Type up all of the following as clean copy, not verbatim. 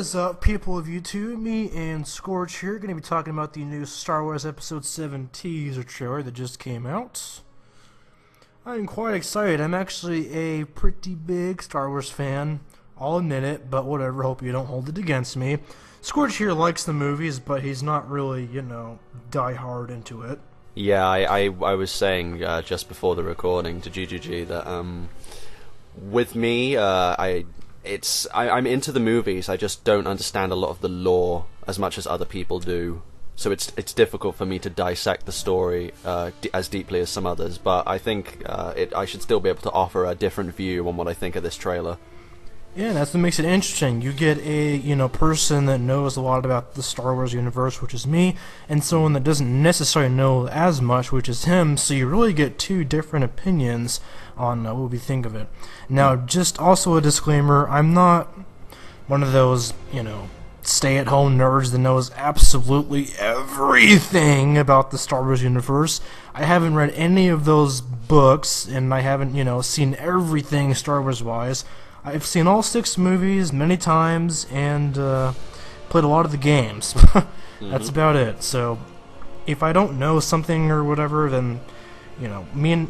is up, people of YouTube? Me and Scourge here, going to be talking about the new Star Wars Episode 7 teaser trailer that just came out. I'm quite excited. I'm actually a pretty big Star Wars fan. I'll admit it, but whatever, hope you don't hold it against me. Scourge here likes the movies, but he's not really, die hard into it. Yeah, I was saying just before the recording to GGG that with me, I'm into the movies. I just don't understand a lot of the lore as much as other people do. So it's difficult for me to dissect the story as deeply as some others. But I think I should still be able to offer a different view on what I think of this trailer. Yeah, that's what makes it interesting. You get a person that knows a lot about the Star Wars universe, which is me, and someone that doesn't necessarily know as much, which is him. So you really get two different opinions on what we think of it. Now, just also a disclaimer: I'm not one of those stay-at-home nerds that knows absolutely everything about the Star Wars universe. I haven't read any of those books, and I haven't seen everything Star Wars-wise. I've seen all 6 movies many times and played a lot of the games. That's about it. So if I don't know something or whatever, then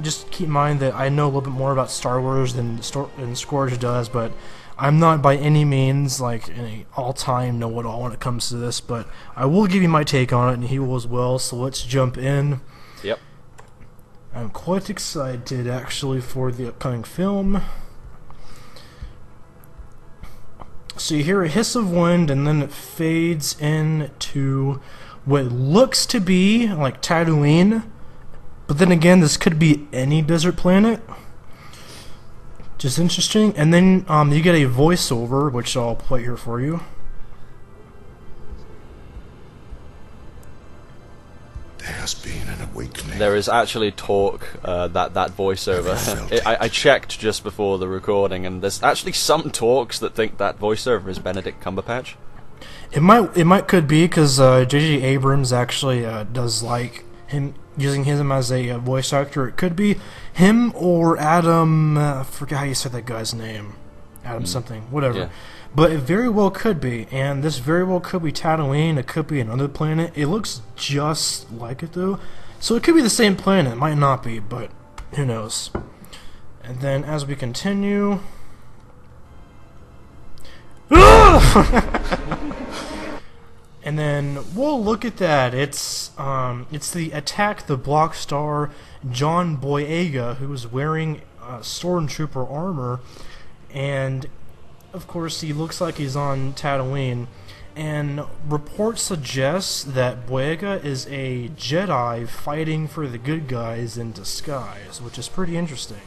just keep in mind that I know a little bit more about Star Wars than Scourge does, but I'm not by any means like any all-time know-it-all when it comes to this. But I will give you my take on it, and he will as well. So let's jump in. Yep. I'm quite excited actually for the upcoming film. So you hear a hiss of wind, and then it fades into what looks to be like Tatooine. But then again, this could be any desert planet. Just interesting. And then you get a voiceover, which I'll play here for you. There has been an awakening. There is actually talk that voiceover. I checked just before the recording, and there's actually some talks that think that voiceover is Benedict Cumberbatch. It could be because J.J. Abrams actually does like him using him as a voice actor. It could be him or Adam. I forget how you said that guy's name. Adam something, whatever. Yeah. But it very well could be, and this very well could be Tatooine. It could be another planet. It looks just like it though, so it could be the same planet. It might not be, but who knows? And then as we continue, and then we'll look at that. It's the Attack the Block star John Boyega, who is wearing stormtrooper armor, and of course he looks like he's on Tatooine. And reports suggest that Boyega is a Jedi fighting for the good guys in disguise, which is pretty interesting.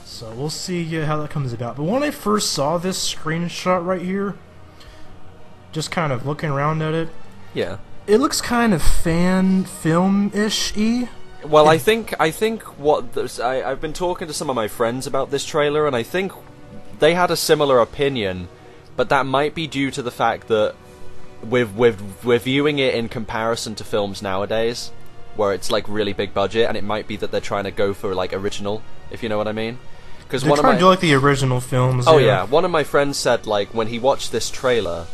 So we'll see how that comes about. But when I first saw this screenshot right here, just kind of looking around at it, yeah, it looks kind of fan film-ish-y. Well, I think I've been talking to some of my friends about this trailer, and I think they had a similar opinion, but that might be due to the fact that we're viewing it in comparison to films nowadays, where it's like really big budget, and it might be that they're trying to go for like original, if you know what I mean. Because they're trying to do like the original films. Oh yeah, one of my friends said like when he watched this trailer,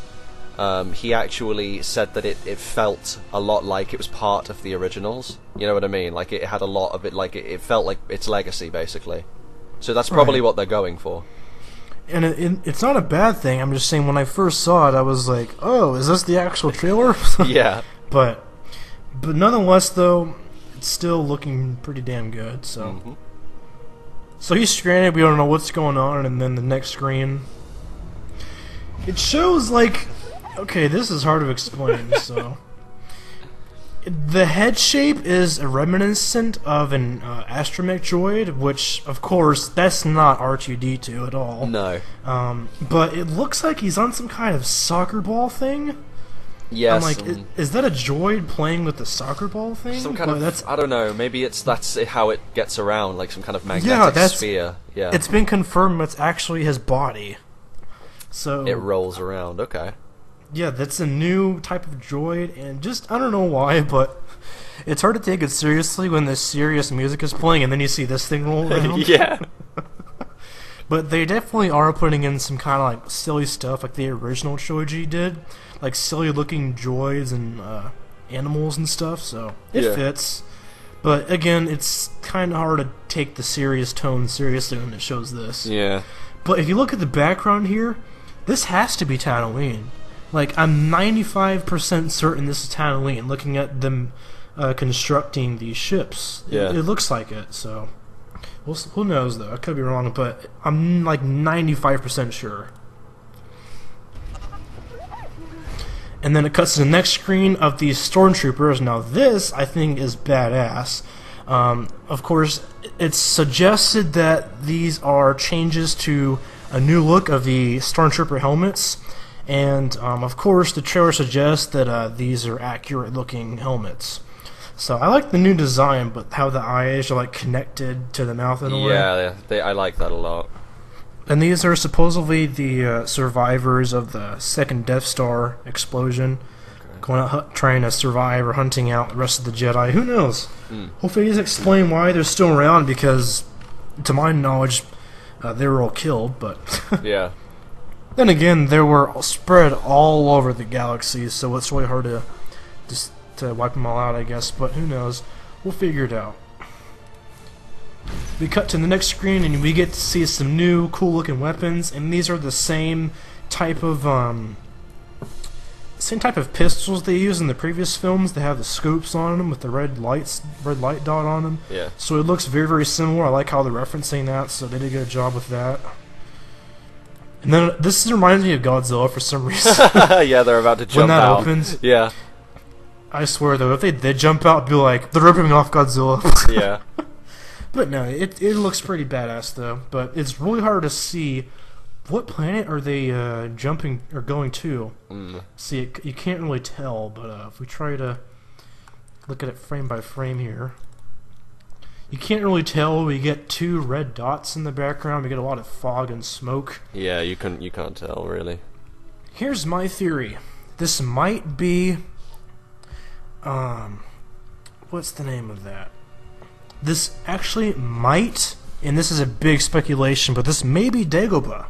he actually said that it felt a lot like it was part of the originals. You know what I mean? Like it had a lot of it, like it felt like its legacy basically. So that's probably what they're going for. And it's not a bad thing. I'm just saying when I first saw it, I was like, "Oh, is this the actual trailer?" Yeah. But nonetheless, though, it's still looking pretty damn good. So, so he's stranded. We don't know what's going on, and then the next screen, it shows like, okay, this is hard to explain. So, the head shape is reminiscent of an astromech droid, which, of course, that's not R2-D2 at all. No. But it looks like he's on some kind of soccer ball thing. Yes. I'm like, is that a droid playing with the soccer ball thing? Some kind of, I don't know, maybe that's how it gets around, like some kind of magnetic sphere. Yeah. It's been confirmed it's actually his body. So it rolls around, okay. Yeah, that's a new type of droid, and just, I don't know why, but it's hard to take it seriously when the serious music is playing, and then you see this thing roll around. Yeah. But they definitely are putting in some kind of like silly stuff like the original trilogy did, like silly looking droids and animals and stuff, so it fits. But again, it's kind of hard to take the serious tone seriously when it shows this. Yeah. But if you look at the background here, this has to be Tatooine. Like, I'm 95% certain this is Tatooine, looking at them constructing these ships. Yeah. It looks like it, so... who knows, though? I could be wrong, but I'm like 95% sure. And then it cuts to the next screen of these stormtroopers. Now this, I think, is badass. Of course, it's suggested that these are changes to a new look of the stormtrooper helmets. And, of course, the trailer suggests that these are accurate-looking helmets. So I like the new design, but how the eyes are like connected to the mouth in a way. Yeah, I like that a lot. And these are supposedly the survivors of the second Death Star explosion, going out trying to survive or hunting out the rest of the Jedi. Who knows? Hopefully, these explain why they're still around, because, to my knowledge, they were all killed. But yeah. Then again, they were spread all over the galaxy, so it's really hard to just wipe them all out, I guess. But who knows? We'll figure it out. We cut to the next screen, and we get to see some new, cool-looking weapons. And these are the same type of pistols they used in the previous films. They have the scopes on them with the red light dot on them. Yeah. So it looks very, very similar. I like how they're referencing that. So they did a good job with that. And then this reminds me of Godzilla for some reason. Yeah, they're about to jump out. When that opens. Yeah. I swear though, if they did jump out, it'd be like they're ripping off Godzilla. Yeah. But no, it looks pretty badass though. But it's really hard to see what planet are they jumping or going to. See, you can't really tell. But if we try to look at it frame by frame here, you can't really tell. We get two red dots in the background. We get a lot of fog and smoke. Yeah, you can't tell really. Here's my theory. This might be what's the name of that? This actually might, and this is a big speculation, but this may be Dagobah.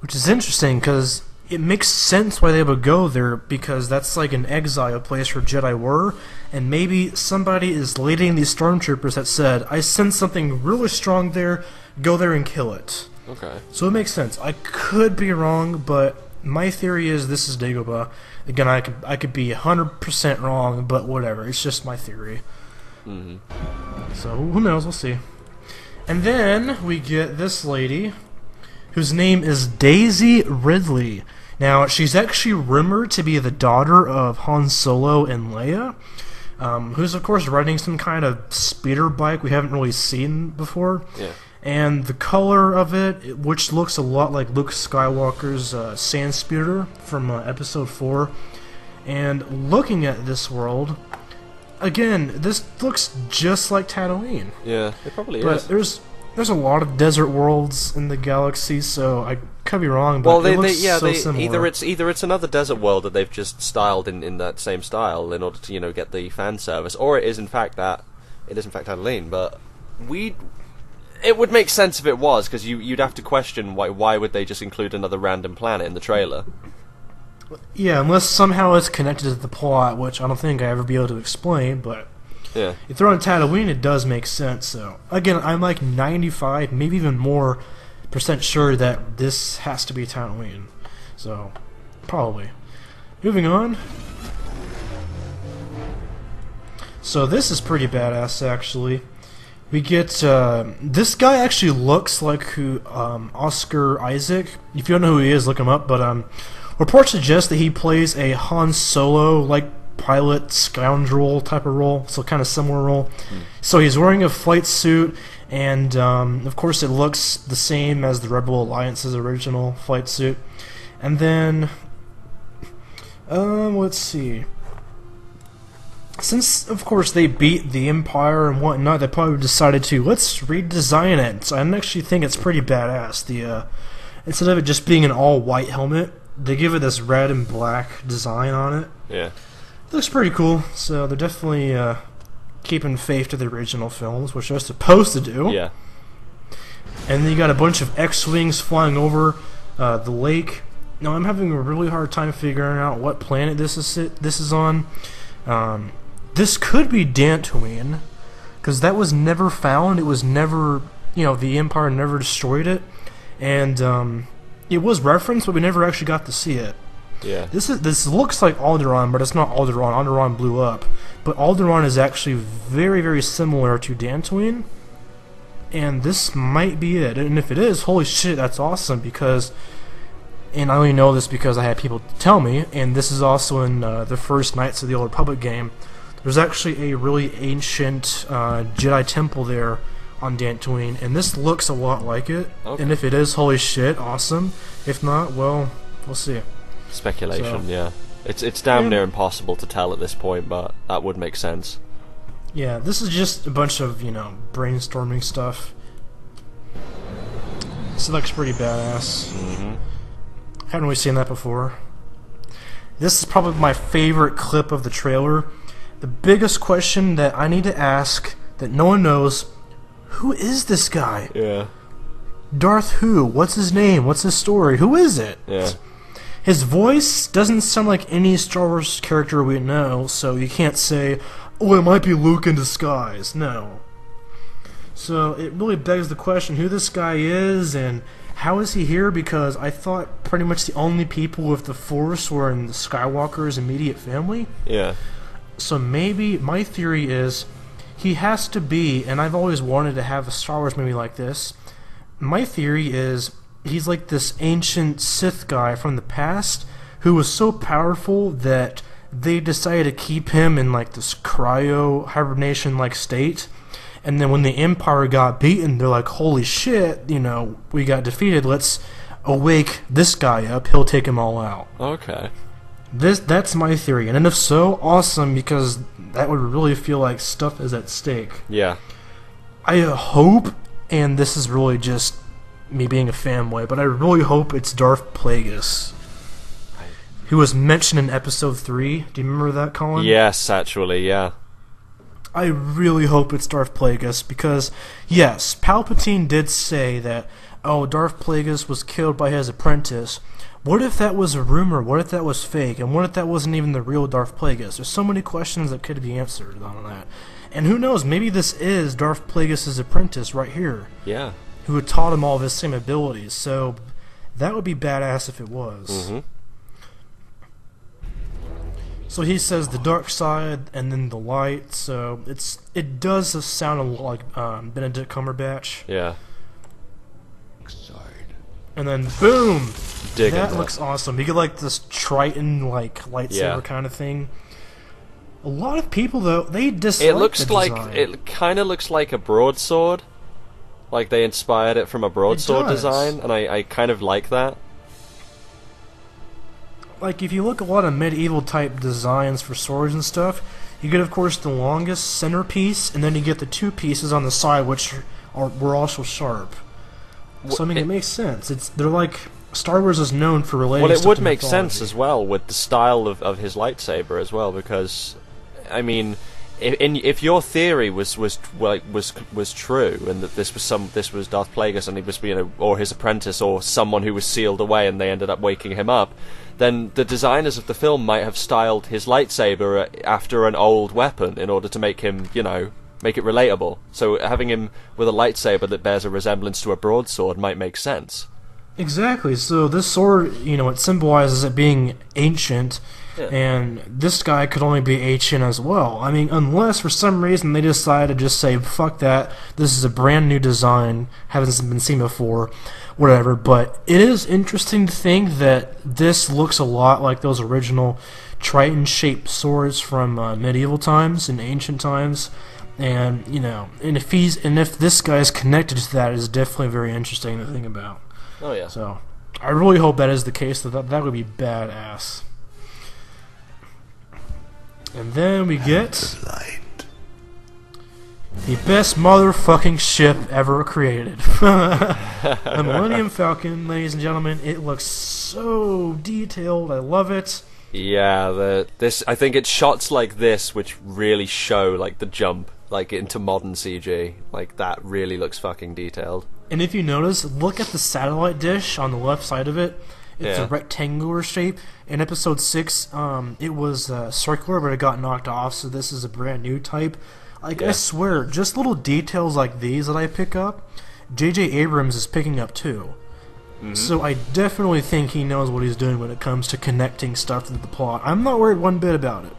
Which is interesting, because it makes sense why they would go there, because that's like an exile place where Jedi were, and maybe somebody is leading these stormtroopers that said, I sense something really strong there, go there and kill it. Okay. So it makes sense. I could be wrong, but my theory is this is Dagobah. Again, I could be 100% wrong, but whatever. It's just my theory. So who knows? We'll see. And then we get this lady, whose name is Daisy Ridley. Now she's actually rumored to be the daughter of Han Solo and Leia, who's of course riding some kind of speeder bike we haven't really seen before. Yeah. And the color of it, which looks a lot like Luke Skywalker's sand speeder from Episode 4. And looking at this world, again, this looks just like Tatooine. Yeah, it probably but is. There's a lot of desert worlds in the galaxy, so I could be wrong. But it looks so similar. Either it's another desert world that they've just styled in that same style in order to get the fan service, or it is in fact Tatooine. But it would make sense if it was, because you'd have to question why would they just include another random planet in the trailer. Yeah, unless somehow it's connected to the plot, which I don't think I ever be able to explain, but yeah. You throw in Tatooine, it does make sense. So again, I'm like 95, maybe even more % sure that this has to be Tatooine. So probably. Moving on. So this is pretty badass, actually. We get this guy actually looks like Oscar Isaac. If you don't know who he is, look him up. But reports suggest that he plays a Han Solo like pilot scoundrel type of role, so kind of similar role. So he's wearing a flight suit, and of course it looks the same as the Rebel Alliance's original flight suit. And then let's see. Since, of course, they beat the Empire and whatnot, they probably decided to, let's redesign it. So I actually think it's pretty badass. Instead of it just being an all-white helmet, they give it this red and black design on it. Yeah. It looks pretty cool, so they're definitely keeping faith to the original films, which they're supposed to do. Yeah. And then you got a bunch of X-wings flying over the lake. Now I'm having a really hard time figuring out what planet this is on. This could be Dantooine, because that was never found. It was never, the Empire never destroyed it, and it was referenced, but we never actually got to see it. Yeah. This looks like Alderaan, but it's not Alderaan. Alderaan blew up, but Alderaan is actually very, very similar to Dantooine, and this might be it. And if it is, holy shit, that's awesome, because, and I only know this because I had people tell me, and this is also in the first Knights of the Old Republic game. There's actually a really ancient Jedi temple there on Dantooine, and this looks a lot like it. Okay. And if it is, holy shit, awesome. If not, well, we'll see. Speculation, yeah. It's damn near impossible to tell at this point, but that would make sense. Yeah, this is just a bunch of, brainstorming stuff. This looks pretty badass. Haven't really seen that before. This is probably my favorite clip of the trailer. The biggest question that I need to ask that no one knows: who is this guy? Yeah. Darth who? What's his name? What's his story? Who is it? Yeah. His voice doesn't sound like any Star Wars character we know, so you can't say, oh, it might be Luke in disguise. No. So it really begs the question who this guy is and how is he here, because I thought pretty much the only people with the Force were in the Skywalker's immediate family. Yeah. So maybe my theory is he has to be, and I've always wanted to have a Star Wars movie like this. My theory is he's like this ancient Sith guy from the past who was so powerful that they decided to keep him in like this cryo hibernation like state. And then when the Empire got beaten, they're like, holy shit, we got defeated, let's awake this guy up, he'll take them all out. Okay. That's my theory, and if so, awesome, because that would really feel like stuff is at stake. Yeah. I hope, and this is really just me being a fanboy, but I really hope it's Darth Plagueis, who was mentioned in Episode 3. Do you remember that, Colin? Yes, actually, yeah. I really hope it's Darth Plagueis, because, yes, Palpatine did say that, Darth Plagueis was killed by his apprentice. What if that was a rumor? What if that was fake? And what if that wasn't even the real Darth Plagueis? There's so many questions that could be answered on that. And who knows, maybe this is Darth Plagueis' apprentice right here. Yeah. Who had taught him all of his same abilities. So that would be badass if it was. Mm-hmm. So he says the dark side and then the light. So it does sound a lot like Benedict Cumberbatch. Yeah. And then boom! That looks awesome. You get like this Triton like lightsaber kind of thing. A lot of people though, they dislike the design. It kind of looks like a broadsword. Like they inspired it from a broadsword design, and I kind of like that. Like if you look at a lot of medieval type designs for swords and stuff, you get of course the longest centerpiece, and then you get the two pieces on the side which were also sharp. So I mean, it makes sense. They're like Star Wars is known for relating. Well, it would make sense as well with the style of his lightsaber as well, because I mean, if your theory was true, and that this was Darth Plagueis, and he was or his apprentice, or someone who was sealed away, and they ended up waking him up, then the designers of the film might have styled his lightsaber after an old weapon in order to make him, make it relatable. So having him with a lightsaber that bears a resemblance to a broadsword might make sense. Exactly. So this sword, it symbolizes it being ancient, and this guy could only be ancient as well. I mean, unless for some reason they decide to just say, fuck that, this is a brand new design, hasn't been seen before, whatever. But it is interesting to think that this looks a lot like those original Triton-shaped swords from medieval times and ancient times. And and if this guy is connected to that, is definitely very interesting to think about. Oh yeah. So I really hope that is the case. That would be badass. And then we get the best motherfucking ship ever created, the Millennium Falcon, ladies and gentlemen. It looks so detailed. I love it. Yeah, I think it's shots like this which really show like the jump into modern CG. Like that really looks fucking detailed. And if you notice, look at the satellite dish on the left side of it. It's a rectangular shape. In episode 6, it was circular, but it got knocked off, so this is a brand new type. Like, I swear, just little details like these that I pick up, J.J. Abrams is picking up too. So I definitely think he knows what he's doing when it comes to connecting stuff to the plot. I'm not worried one bit about it.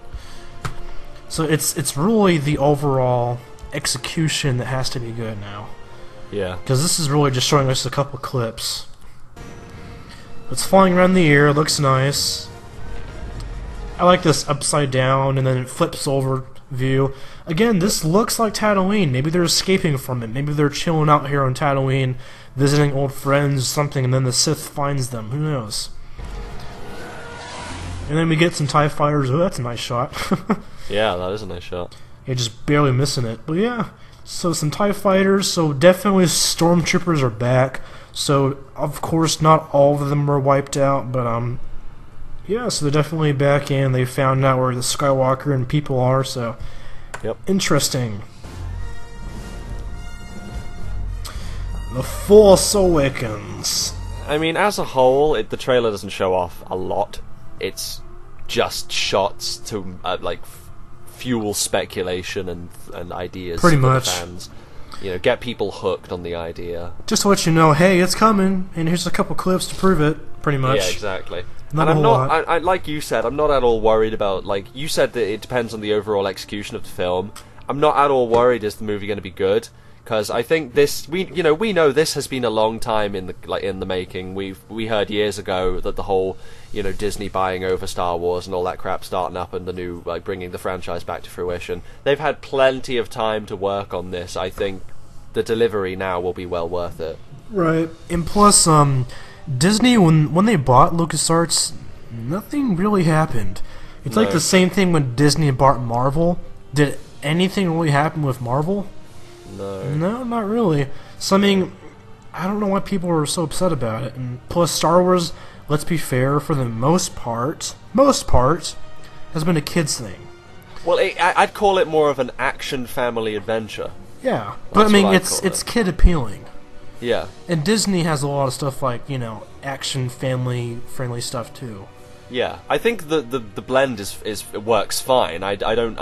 So it's really the overall execution that has to be good now. Yeah. Because this is really just showing us a couple clips. It's flying around the air, it looks nice. I like this upside down and then it flips over view. Again, this looks like Tatooine. Maybe they're escaping from it. Maybe they're chilling out here on Tatooine, visiting old friends or something, and then the Sith finds them. Who knows? And then we get some TIE fighters. Oh, that's a nice shot. Yeah, that is a nice shot. Yeah, just barely missing it. But yeah, so some TIE fighters. So definitely stormtroopers are back. So, of course, not all of them were wiped out, but, yeah, so they're definitely back in. They found out where the Skywalker and people are, so... Yep. Interesting. The Force Awakens. I mean, as a whole, the trailer doesn't show off a lot. It's just shots to, like, fuel speculation and ideas Pretty for much. the fans. You know, get people hooked on the idea. Just to let you know, hey, it's coming, and here's a couple clips to prove it, pretty much. Yeah, exactly. Not and a I'm whole not, lot. I, like you said, I'm not at all worried about, like, you said that it depends on the overall execution of the film. I'm not at all worried is the movie going to be good, because I think this, we know this has been a long time in the making. We heard years ago that the whole, Disney buying over Star Wars and all that crap starting up and the new, like, bringing the franchise back to fruition. They've had plenty of time to work on this. I think the delivery now will be well worth it. Right. And plus, Disney, when they bought LucasArts, nothing really happened. It's like the same thing when Disney bought Marvel. Did anything really happen with Marvel? No, not really. So, I mean, I don't know why people are so upset about it. And plus, Star Wars, let's be fair, for the most part, has been a kid's thing. Well, I'd call it more of an action family adventure. Yeah, but I mean, it's kid appealing. Yeah. And Disney has a lot of stuff like, action family friendly stuff too. Yeah, I think the blend it works fine. I don't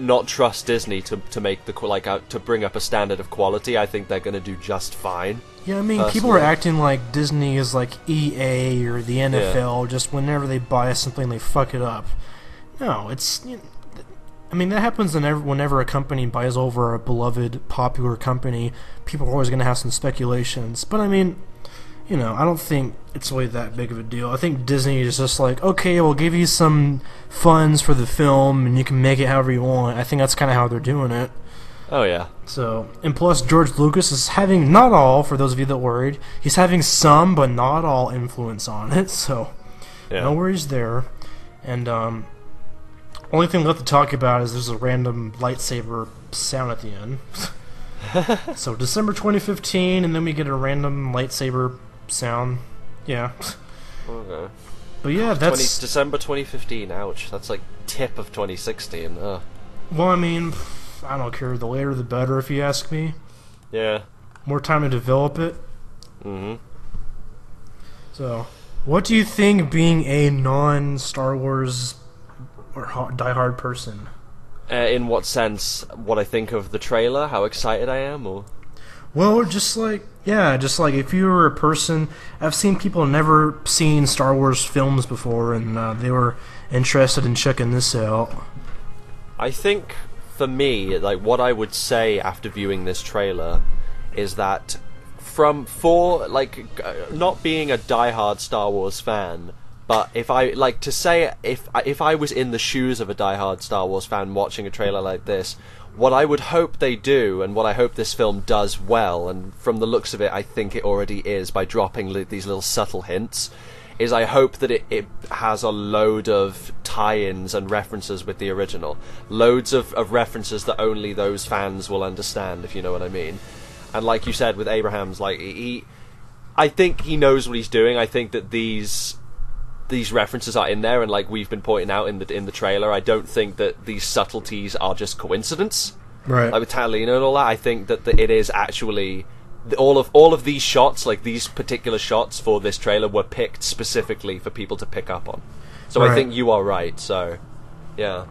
not trust Disney to make to bring up a standard of quality. I think they're going to do just fine. Yeah, I mean, people are acting like Disney is like EA or the NFL. Just whenever they buy something, they fuck it up. No, it's. I mean, that happens whenever a company buys over a beloved, popular company. People are always going to have some speculations. But I mean, I don't think it's really that big of a deal. I think Disney is just like, okay, we'll give you some funds for the film, and you can make it however you want. I think that's kind of how they're doing it. Oh, yeah. So, and plus, George Lucas is having, not all, for those of you that worried, he's having some, but not all influence on it, so no worries there. And, only thing left to talk about is there's a random lightsaber sound at the end. So, December 2015, and then we get a random lightsaber sound. Yeah. Okay. But yeah, that's... December 2015, ouch. That's like tip of 2016. Ugh. Well, I mean, I don't care. The later the better, if you ask me. Yeah. More time to develop it. Mm-hmm. So, what do you think being a non-Star Wars or diehard person? In what sense? What I think of the trailer? How excited I am? Or... Well, just like if you were a person, I've seen people never seen Star Wars films before, and they were interested in checking this out. I think, for me, like, what I would say after viewing this trailer is that not being a diehard Star Wars fan, but if I was in the shoes of a diehard Star Wars fan watching a trailer like this, what I would hope they do, and what I hope this film does well, and from the looks of it I think it already is by dropping these little subtle hints, is I hope that it has a load of tie-ins and references with the original. Loads of references that only those fans will understand, if you know what I mean. And like you said with Abrahams, like I think he knows what he's doing. I think that these references are in there, and like we've been pointing out in the trailer, I don't think that these subtleties are just coincidence. Right. Like with Catalina and all that, I think that it is actually all of these shots, like these particular shots for this trailer, were picked specifically for people to pick up on. So Right. I think you are right. So, yeah.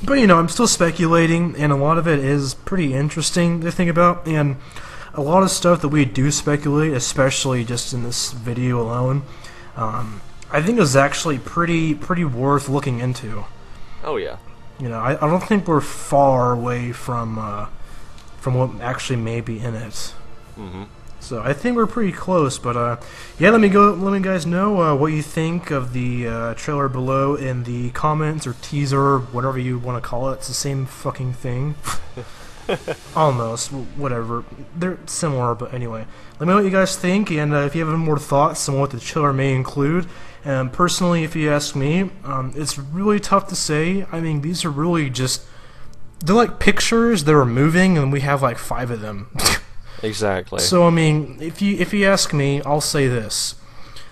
But, you know, I'm still speculating, and a lot of it is pretty interesting to think about, and a lot of stuff that we do speculate, especially just in this video alone, I think is actually pretty worth looking into. Oh, yeah. You know, I don't think we're far away from what actually may be in it. Mm-hmm. So I think we're pretty close, but yeah, let me guys know what you think of the trailer below in the comments or teaser, whatever you want to call it. It's the same fucking thing. Almost, whatever. They're similar, but anyway. Let me know what you guys think, and if you have any more thoughts on what the trailer may include. Personally, if you ask me, it's really tough to say. I mean, these are really just... They're like pictures that are moving, and we have like 5 of them. Exactly. So, I mean, if you ask me, I'll say this.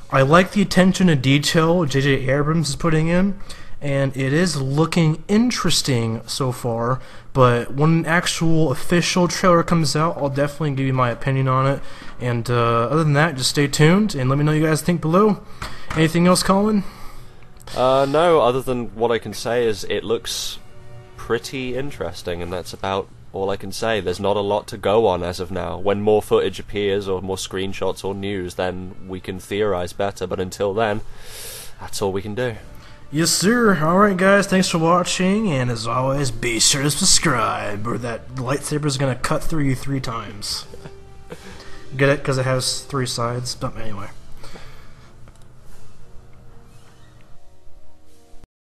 I like the attention to detail J.J. Abrams is putting in, and it is looking interesting so far, but when an actual official trailer comes out, I'll definitely give you my opinion on it. And other than that, just stay tuned, and let me know what you guys think below. Anything else, Colin? No, other than what I can say is it looks pretty interesting, and that's about all I can say. There's not a lot to go on as of now. When more footage appears, or more screenshots or news, then we can theorize better, but until then, that's all we can do. Yes, sir. Alright, guys, thanks for watching, and as always, be sure to subscribe, or that lightsaber's gonna cut through you 3 times. Get it? Because it has 3 sides? But anyway.